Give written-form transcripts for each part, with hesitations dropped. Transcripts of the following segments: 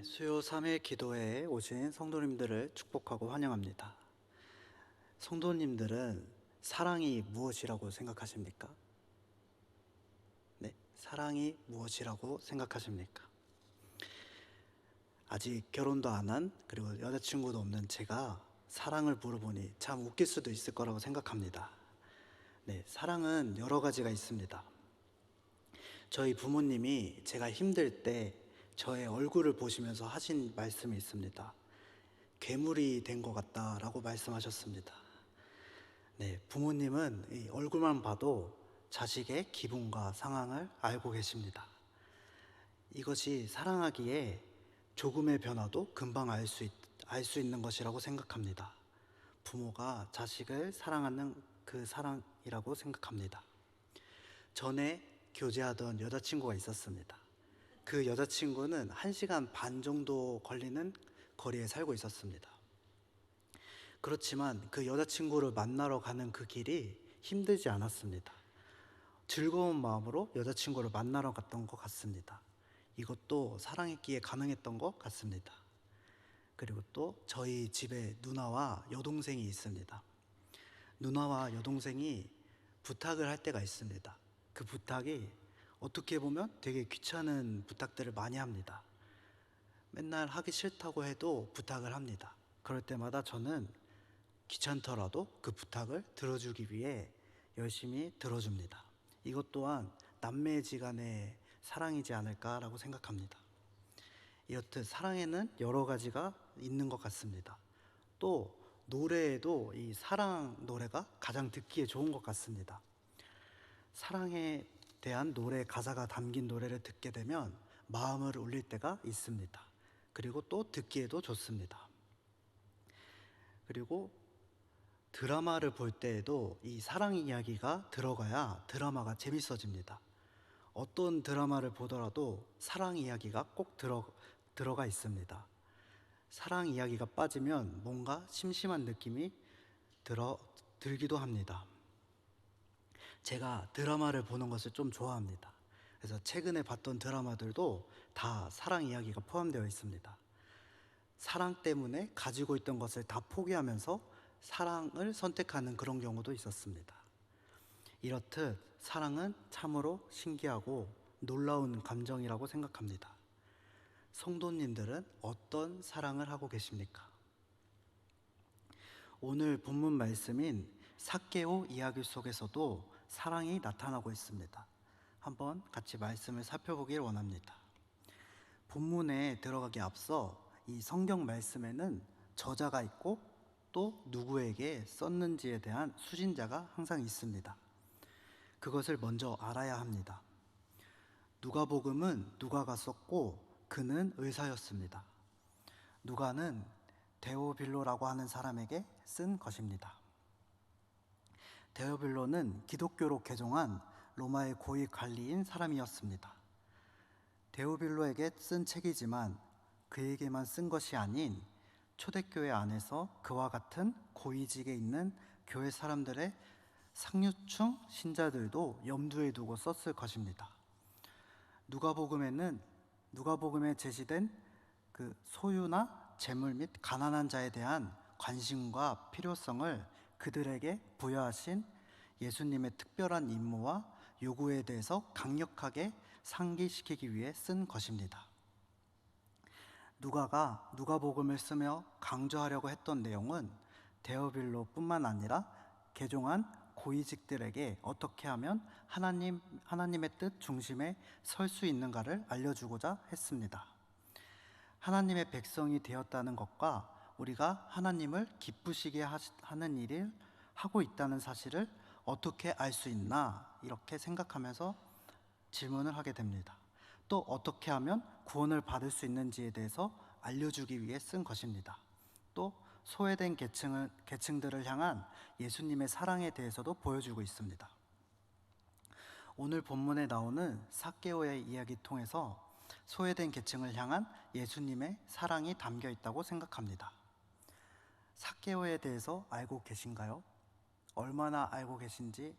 수요 3일 기도회에 오신 성도님들을 축복하고 환영합니다. 성도님들은 사랑이 무엇이라고 생각하십니까? 네, 사랑이 무엇이라고 생각하십니까? 아직 결혼도 안 한, 그리고 여자친구도 없는 제가 사랑을 물어보니 참 웃길 수도 있을 거라고 생각합니다. 네, 사랑은 여러 가지가 있습니다. 저희 부모님이 제가 힘들 때 저의 얼굴을 보시면서 하신 말씀이 있습니다. 괴물이 된 것 같다라고 말씀하셨습니다. 네, 부모님은 이 얼굴만 봐도 자식의 기분과 상황을 알고 계십니다. 이것이 사랑하기에 조금의 변화도 금방 알 수 있는 것이라고 생각합니다. 부모가 자식을 사랑하는 그 사랑이라고 생각합니다. 전에 교제하던 여자친구가 있었습니다. 그 여자친구는 1시간 반 정도 걸리는 거리에 살고 있었습니다. 그렇지만 그 여자친구를 만나러 가는 그 길이 힘들지 않았습니다. 즐거운 마음으로 여자친구를 만나러 갔던 것 같습니다. 이것도 사랑했기에 가능했던 것 같습니다. 그리고 또 저희 집에 누나와 여동생이 있습니다. 누나와 여동생이 부탁을 할 때가 있습니다. 그 부탁이 어떻게 보면 되게 귀찮은 부탁들을 많이 합니다. 맨날 하기 싫다고 해도 부탁을 합니다. 그럴 때마다 저는 귀찮더라도 그 부탁을 들어주기 위해 열심히 들어줍니다. 이것 또한 남매지간의 사랑이지 않을까라고 생각합니다. 이렇듯 사랑에는 여러 가지가 있는 것 같습니다. 또 노래에도 이 사랑 노래가 가장 듣기에 좋은 것 같습니다. 사랑에 대한 노래 가사가 담긴 노래를 듣게 되면 마음을 울릴 때가 있습니다. 그리고 또 듣기에도 좋습니다. 그리고 드라마를 볼 때에도 이 사랑 이야기가 들어가야 드라마가 재밌어집니다. 어떤 드라마를 보더라도 사랑 이야기가 꼭 들어가 있습니다. 사랑 이야기가 빠지면 뭔가 심심한 느낌이 들기도 합니다. 제가 드라마를 보는 것을 좀 좋아합니다. 그래서 최근에 봤던 드라마들도 다 사랑 이야기가 포함되어 있습니다. 사랑 때문에 가지고 있던 것을 다 포기하면서 사랑을 선택하는 그런 경우도 있었습니다. 이렇듯 사랑은 참으로 신기하고 놀라운 감정이라고 생각합니다. 성도님들은 어떤 사랑을 하고 계십니까? 오늘 본문 말씀인 삭개오 이야기 속에서도 사랑이 나타나고 있습니다. 한번 같이 말씀을 살펴보길 원합니다. 본문에 들어가기 앞서 이 성경 말씀에는 저자가 있고 또 누구에게 썼는지에 대한 수신자가 항상 있습니다. 그것을 먼저 알아야 합니다. 누가복음은 누가가 썼고 그는 의사였습니다. 누가는 데오빌로라고 하는 사람에게 쓴 것입니다. 데오빌로는 기독교로 개종한 로마의 고위 관리인 사람이었습니다. 데오빌로에게 쓴 책이지만 그에게만 쓴 것이 아닌 초대교회 안에서 그와 같은 고위직에 있는 교회 사람들의 상류층 신자들도 염두에 두고 썼을 것입니다. 누가복음에 제시된 그 소유나 재물 및 가난한 자에 대한 관심과 필요성을 그들에게 부여하신 예수님의 특별한 임무와 요구에 대해서 강력하게 상기시키기 위해 쓴 것입니다. 누가가 누가복음을 쓰며 강조하려고 했던 내용은 데오빌로뿐만 아니라 개종한 고위직들에게 어떻게 하면 하나님의 뜻 중심에 설 수 있는가를 알려주고자 했습니다. 하나님의 백성이 되었다는 것과 우리가 하나님을 기쁘시게 하는 일을 하고 있다는 사실을 어떻게 알 수 있나 이렇게 생각하면서 질문을 하게 됩니다. 또 어떻게 하면 구원을 받을 수 있는지에 대해서 알려주기 위해 쓴 것입니다. 또 소외된 계층들을 향한 예수님의 사랑에 대해서도 보여주고 있습니다. 오늘 본문에 나오는 삭개오의 이야기 통해서 소외된 계층을 향한 예수님의 사랑이 담겨 있다고 생각합니다. 삭개오에 대해서 알고 계신가요? 얼마나 알고 계신지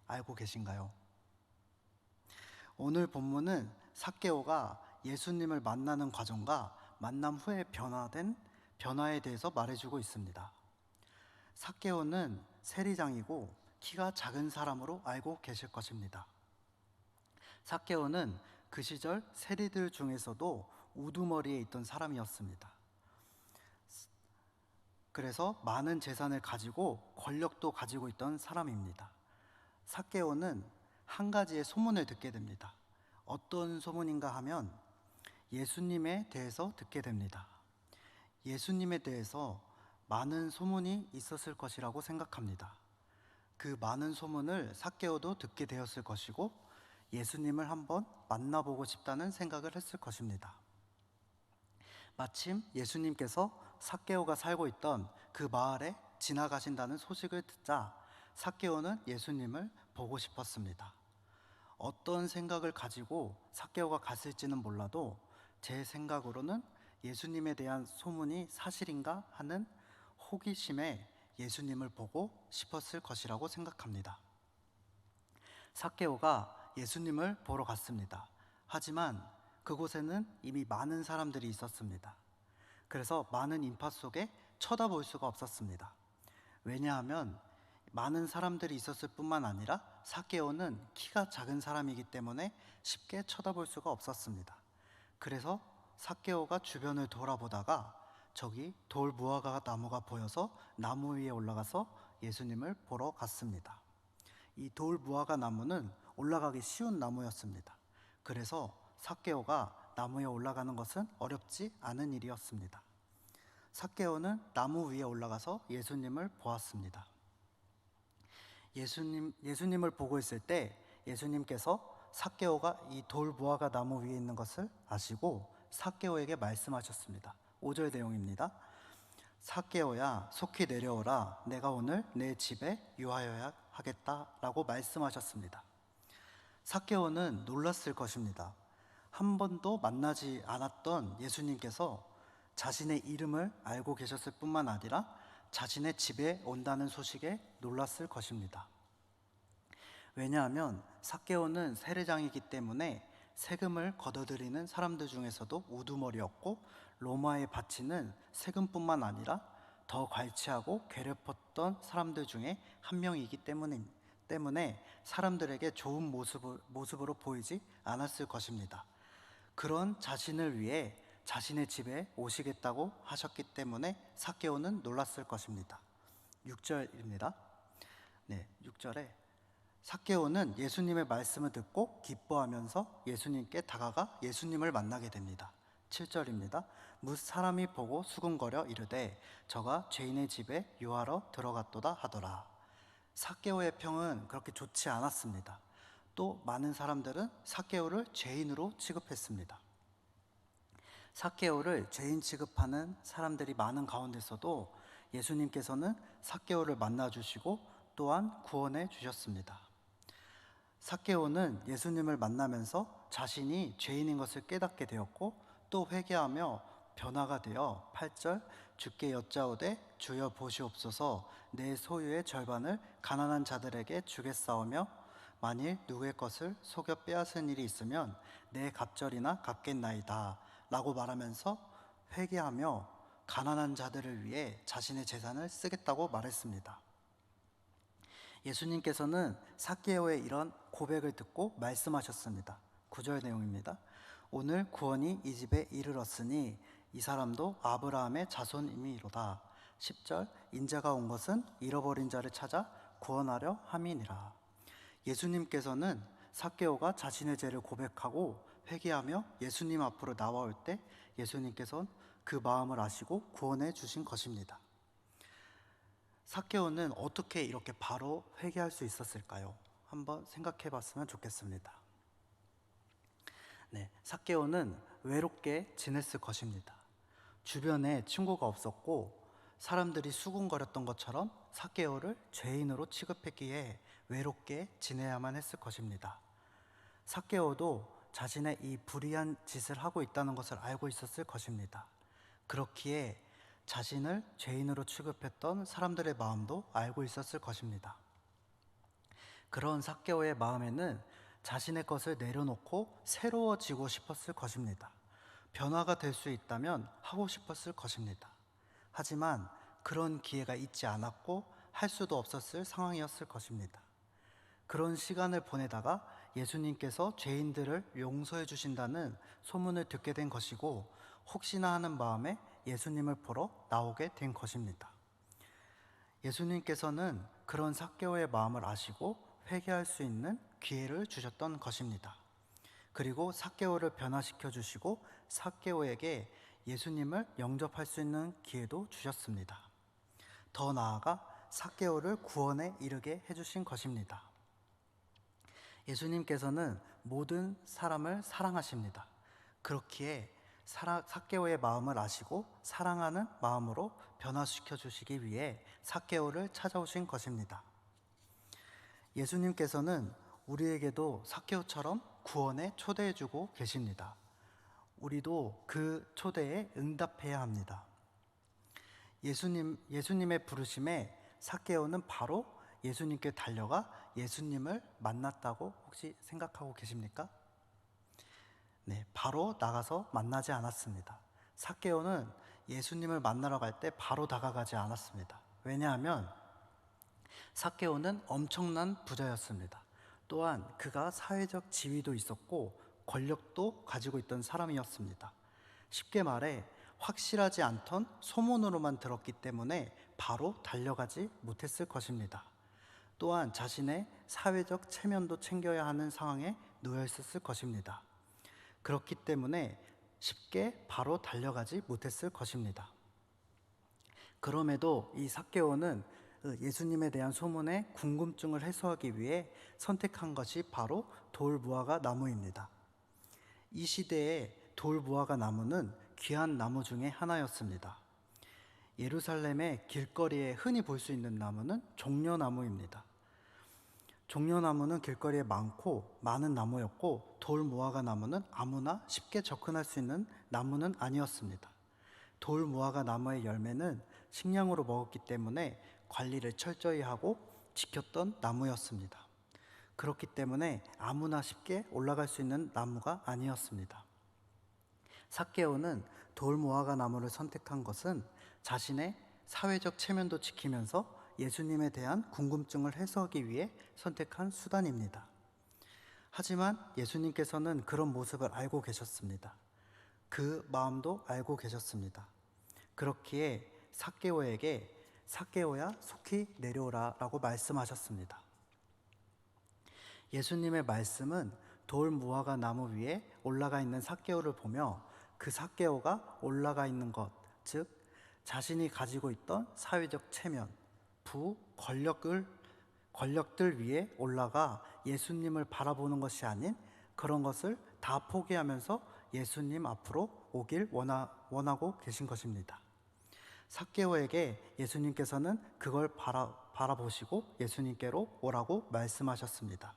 알고 계신가요? 오늘 본문은 삭개오가 예수님을 만나는 과정과 만남 후에 변화에 대해서 말해주고 있습니다. 삭개오는 세리장이고 키가 작은 사람으로 알고 계실 것입니다. 삭개오는 그 시절 세리들 중에서도 우두머리에 있던 사람이었습니다. 그래서 많은 재산을 가지고 권력도 가지고 있던 사람입니다. 삭개오는 한 가지의 소문을 듣게 됩니다. 어떤 소문인가 하면 예수님에 대해서 듣게 됩니다. 예수님에 대해서 많은 소문이 있었을 것이라고 생각합니다. 그 많은 소문을 삭개오도 듣게 되었을 것이고 예수님을 한번 만나보고 싶다는 생각을 했을 것입니다. 마침 예수님께서 삭개오가 살고 있던 그 마을에 지나가신다는 소식을 듣자 삭개오는 예수님을 보고 싶었습니다. 어떤 생각을 가지고 삭개오가 갔을지는 몰라도 제 생각으로는 예수님에 대한 소문이 사실인가 하는 호기심에 예수님을 보고 싶었을 것이라고 생각합니다. 삭개오가 예수님을 보러 갔습니다. 하지만 그곳에는 이미 많은 사람들이 있었습니다. 그래서 많은 인파 속에 쳐다볼 수가 없었습니다. 왜냐하면 많은 사람들이 있었을 뿐만 아니라 삭개오는 키가 작은 사람이기 때문에 쉽게 쳐다볼 수가 없었습니다. 그래서 삭개오가 주변을 돌아보다가 저기 돌 무화과 나무가 보여서 나무 위에 올라가서 예수님을 보러 갔습니다. 이 돌 무화과 나무는 올라가기 쉬운 나무였습니다. 그래서 삭개오가 나무에 올라가는 것은 어렵지 않은 일이었습니다. 삭개오는 나무 위에 올라가서 예수님을 보았습니다. 예수님을 보고 있을 때 예수님께서 삭개오가 이 돌 무화과 나무 위에 있는 것을 아시고 삭개오에게 말씀하셨습니다. 5절 내용입니다. 삭개오야 속히 내려오라 내가 오늘 내 집에 유하여야 하겠다라고 말씀하셨습니다. 삭개오는 놀랐을 것입니다. 한 번도 만나지 않았던 예수님께서 자신의 이름을 알고 계셨을 뿐만 아니라 자신의 집에 온다는 소식에 놀랐을 것입니다. 왜냐하면 삭개오는 세례장이기 때문에 세금을 걷어들이는 사람들 중에서도 우두머리였고 로마에 바치는 세금뿐만 아니라 더 괄치하고 괴롭혔던 사람들 중에 한 명이기 때문에 사람들에게 좋은 모습으로 보이지 않았을 것입니다. 그런 자신을 위해 자신의 집에 오시겠다고 하셨기 때문에 삭개오는 놀랐을 것입니다. 6절입니다. 6절에 삭개오는 예수님의 말씀을 듣고 기뻐하면서 예수님께 다가가 예수님을 만나게 됩니다. 7절입니다. 뭇 사람이 보고 수군거려 이르되 저가 죄인의 집에 유하러 들어갔도다 하더라. 삭개오의 평은 그렇게 좋지 않았습니다. 또 많은 사람들은 삭개오를 죄인으로 취급했습니다. 삭개오를 죄인 취급하는 사람들이 많은 가운데서도 예수님께서는 삭개오를 만나주시고 또한 구원해 주셨습니다. 삭개오는 예수님을 만나면서 자신이 죄인인 것을 깨닫게 되었고 또 회개하며 변화가 되어 8절 주께 여짜오되 주여 보시옵소서 내 소유의 절반을 가난한 자들에게 주겠사오며 만일 누구의 것을 속여 빼앗은 일이 있으면 내 갑절이나 갚겠나이다 라고 말하면서 회개하며 가난한 자들을 위해 자신의 재산을 쓰겠다고 말했습니다. 예수님께서는 삭개오의 이런 고백을 듣고 말씀하셨습니다. 9절 내용입니다. 오늘 구원이 이 집에 이르렀으니 이 사람도 아브라함의 자손임이로다. 10절 인자가 온 것은 잃어버린 자를 찾아 구원하려 함이니라. 예수님께서는 삭개오가 자신의 죄를 고백하고 회개하며 예수님 앞으로 나와올 때 예수님께서는 그 마음을 아시고 구원해 주신 것입니다. 삭개오는 어떻게 이렇게 바로 회개할 수 있었을까요? 한번 생각해 봤으면 좋겠습니다. 삭개오는 외롭게 지냈을 것입니다. 주변에 친구가 없었고 사람들이 수군거렸던 것처럼 삭개오를 죄인으로 취급했기에 외롭게 지내야만 했을 것입니다. 삭개오도 자신의 이 불의한 짓을 하고 있다는 것을 알고 있었을 것입니다. 그렇기에 자신을 죄인으로 취급했던 사람들의 마음도 알고 있었을 것입니다. 그런 삭개오의 마음에는 자신의 것을 내려놓고 새로워지고 싶었을 것입니다. 변화가 될 수 있다면 하고 싶었을 것입니다. 하지만 그런 기회가 있지 않았고 할 수도 없었을 상황이었을 것입니다. 그런 시간을 보내다가 예수님께서 죄인들을 용서해 주신다는 소문을 듣게 된 것이고, 혹시나 하는 마음에 예수님을 보러 나오게 된 것입니다. 예수님께서는 그런 삭개오의 마음을 아시고 회개할 수 있는 기회를 주셨던 것입니다. 그리고 삭개오를 변화시켜 주시고 삭개오에게 예수님을 영접할 수 있는 기회도 주셨습니다. 더 나아가 삭개오를 구원에 이르게 해주신 것입니다. 예수님께서는 모든 사람을 사랑하십니다. 그렇기에 삭개오의 마음을 아시고 사랑하는 마음으로 변화시켜 주시기 위해 삭개오를 찾아오신 것입니다. 예수님께서는 우리에게도 삭개오처럼 구원에 초대해 주고 계십니다. 우리도 그 초대에 응답해야 합니다. 예수님의 부르심에 삭개오는 바로 예수님께 달려가 예수님을 만났다고 혹시 생각하고 계십니까? 네, 바로 나가서 만나지 않았습니다. 삭개오는 예수님을 만나러 갈 때 바로 다가가지 않았습니다. 왜냐하면 삭개오는 엄청난 부자였습니다. 또한 그가 사회적 지위도 있었고 권력도 가지고 있던 사람이었습니다. 쉽게 말해 확실하지 않던 소문으로만 들었기 때문에 바로 달려가지 못했을 것입니다. 또한 자신의 사회적 체면도 챙겨야 하는 상황에 놓여 있었을 것입니다. 그렇기 때문에 쉽게 바로 달려가지 못했을 것입니다. 그럼에도 이 삭개오는 예수님에 대한 소문에 궁금증을 해소하기 위해 선택한 것이 바로 돌무화과 나무입니다. 이 시대에 돌무화과 나무는 귀한 나무 중에 하나였습니다. 예루살렘의 길거리에 흔히 볼 수 있는 나무는 종려나무입니다. 종려나무는 길거리에 많은 나무였고, 돌무화과 나무는 아무나 쉽게 접근할 수 있는 나무는 아니었습니다. 돌무화과 나무의 열매는 식량으로 먹었기 때문에 관리를 철저히 하고 지켰던 나무였습니다. 그렇기 때문에 아무나 쉽게 올라갈 수 있는 나무가 아니었습니다. 삭개오는 돌무화과 나무를 선택한 것은 자신의 사회적 체면도 지키면서 예수님에 대한 궁금증을 해소하기 위해 선택한 수단입니다. 하지만 예수님께서는 그런 모습을 알고 계셨습니다. 그 마음도 알고 계셨습니다. 그렇기에 삭개오에게 삭개오야 속히 내려오라 라고 말씀하셨습니다. 예수님의 말씀은 돌무화과 나무 위에 올라가 있는 삭개오를 보며 그 삭개오가 올라가 있는 것, 즉 자신이 가지고 있던 사회적 체면, 권력들 위에 올라가 예수님을 바라보는 것이 아닌 그런 것을 다 포기하면서 예수님 앞으로 오길 원하고 계신 것입니다. 삭개오에게 예수님께서는 그걸 바라보시고 예수님께로 오라고 말씀하셨습니다.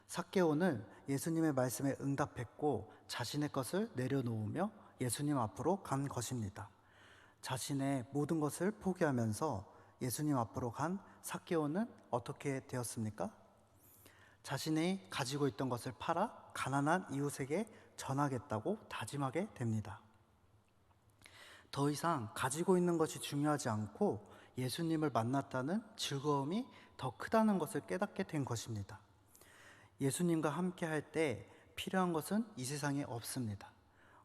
삭개오는 예수님의 말씀에 응답했고 자신의 것을 내려놓으며 예수님 앞으로 간 것입니다. 자신의 모든 것을 포기하면서 예수님 앞으로 간 삭개오는 어떻게 되었습니까? 자신이 가지고 있던 것을 팔아 가난한 이웃에게 전하겠다고 다짐하게 됩니다. 더 이상 가지고 있는 것이 중요하지 않고 예수님을 만났다는 즐거움이 더 크다는 것을 깨닫게 된 것입니다. 예수님과 함께 할 때 필요한 것은 이 세상에 없습니다.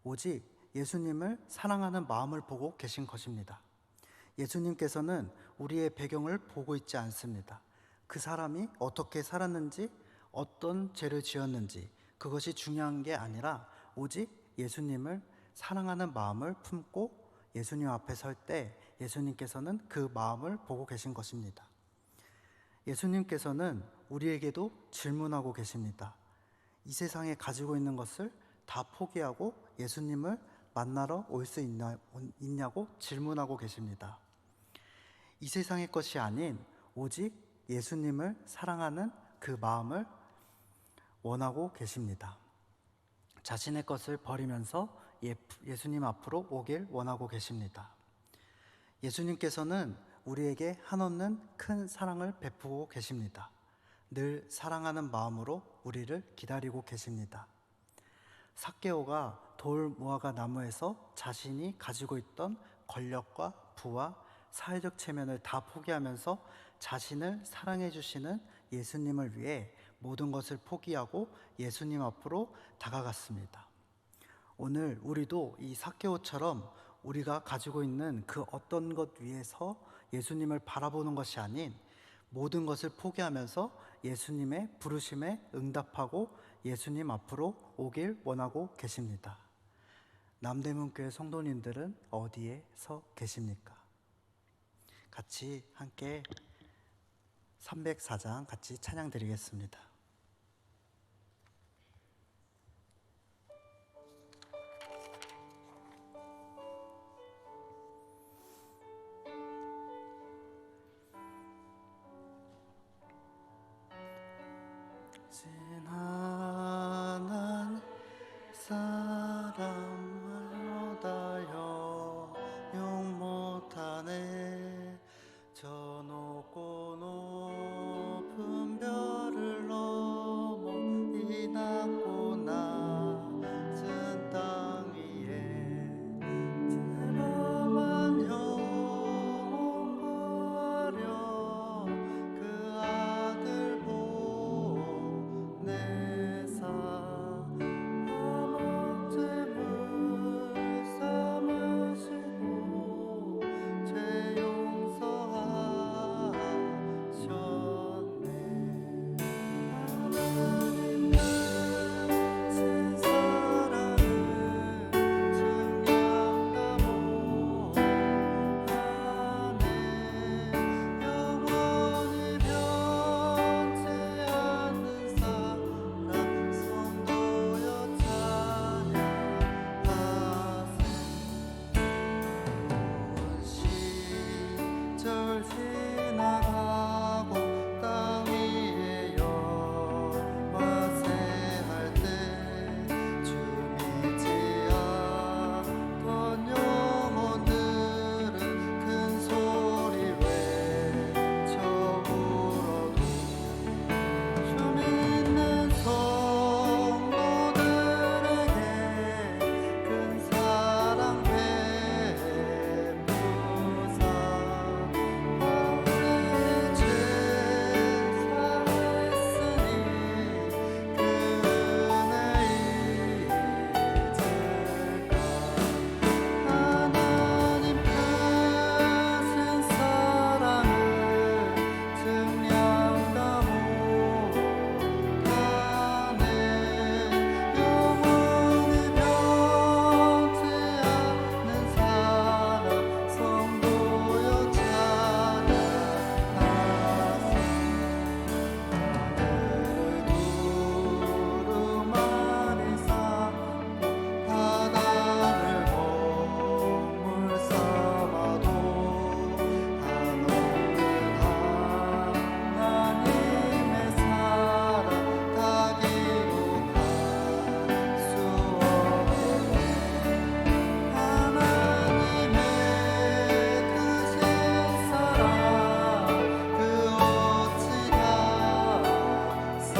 오직 예수님을 사랑하는 마음을 보고 계신 것입니다. 예수님께서는 우리의 배경을 보고 있지 않습니다. 그 사람이 어떻게 살았는지, 어떤 죄를 지었는지 그것이 중요한 게 아니라 오직 예수님을 사랑하는 마음을 품고 예수님 앞에 설 때 예수님께서는 그 마음을 보고 계신 것입니다. 예수님께서는 우리에게도 질문하고 계십니다. 이 세상에 가지고 있는 것을 다 포기하고 예수님을 만나러 올 수 있냐고 질문하고 계십니다. 이 세상의 것이 아닌 오직 예수님을 사랑하는 그 마음을 원하고 계십니다. 자신의 것을 버리면서 예수님 앞으로 오길 원하고 계십니다. 예수님께서는 우리에게 한없는 큰 사랑을 베푸고 계십니다. 늘 사랑하는 마음으로 우리를 기다리고 계십니다. 삭개오가 돌 무화과 나무에서 자신이 가지고 있던 권력과 부와 사회적 체면을 다 포기하면서 자신을 사랑해 주시는 예수님을 위해 모든 것을 포기하고 예수님 앞으로 다가갔습니다. 오늘 우리도 이 삭개오처럼 우리가 가지고 있는 그 어떤 것 위에서 예수님을 바라보는 것이 아닌 모든 것을 포기하면서 예수님의 부르심에 응답하고 예수님 앞으로 오길 원하고 계십니다. 남대문교회 성도님들은 어디에서 계십니까? 같이 함께 304장 같이 찬양 드리겠습니다. 지난한 사람을 다여 용 못하네 저 높고 높은 별을 넘어 이 낮고 낮은 땅 위에 드라만 영혼 버려 그 아들 보내사 아무쯤을 삼으시고 죄 용서하셨네. 하나님 같은 사랑을 증량다 못하네. 영원히 변치 않는 사랑 성도여 찬양하세. 시절 지나가고 땅 위에 영화세할 때 주 믿지 않던 영혼들은 큰 소리 외쳐 울어도 주 믿는 성도들에게 큰 사랑 베푸사 아버지 죄 사했으니 그 은혜 잊을까. 하나님 크신 사랑을 증량다 못하네. 영원히 변치 않는 사랑 성도여 찬양하세. 하늘을 구름 아래 쌓고 바다를 보물 삼아도 한없는 하나님의 사랑 다 기록할 수 없네. 하나님의 크신 사랑 그 어찌 닿았을까.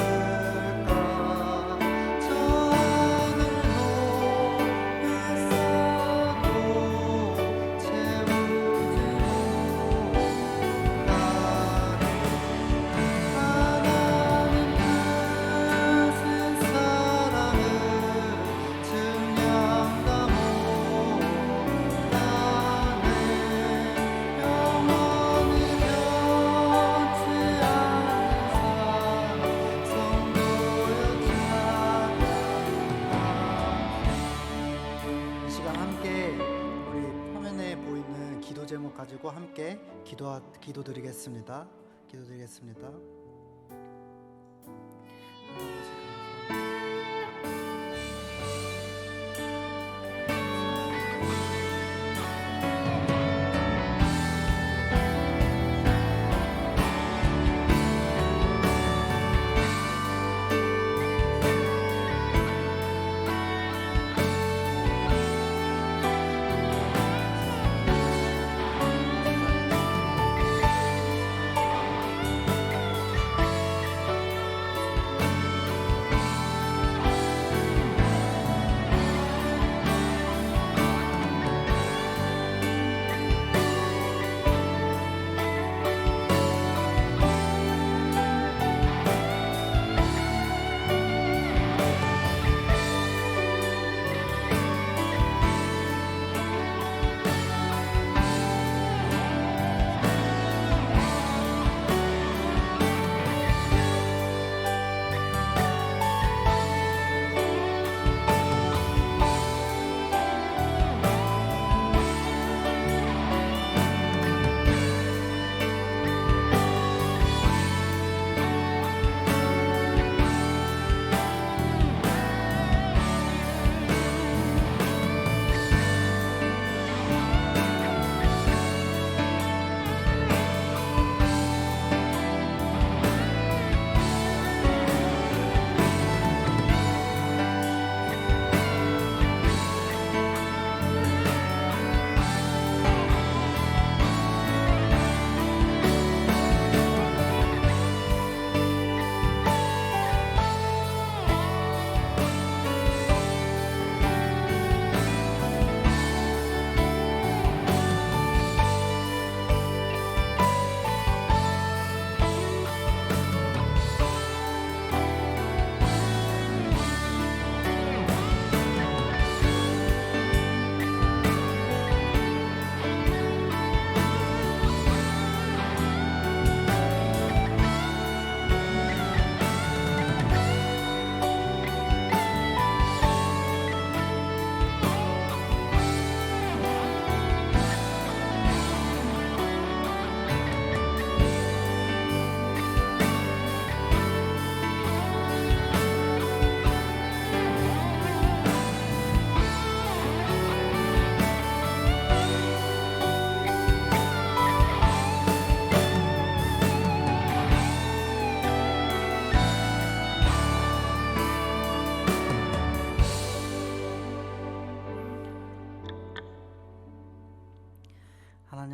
저 하늘 높이 쌓아도 채우지 못하네. 하나님 크신 사랑을 증량다 못하네. 영원히 변치 않는 사랑 성도여 찬양하세. 이 시간 함께 우리 화면에 보이는 기도 제목 가지고 함께 기도드리겠습니다. 기도드리겠습니다.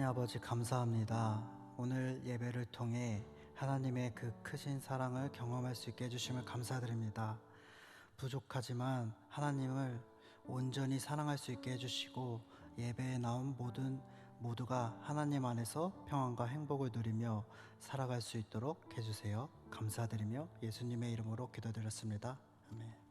아버지 감사합니다. 오늘 예배를 통해 하나님의 그 크신 사랑을 경험할 수 있게 해주심을 감사드립니다. 부족하지만 하나님을 온전히 사랑할 수 있게 해주시고 예배에 나온 모두가 하나님 안에서 평안과 행복을 누리며 살아갈 수 있도록 해주세요. 감사드리며 예수님의 이름으로 기도드렸습니다. 아멘.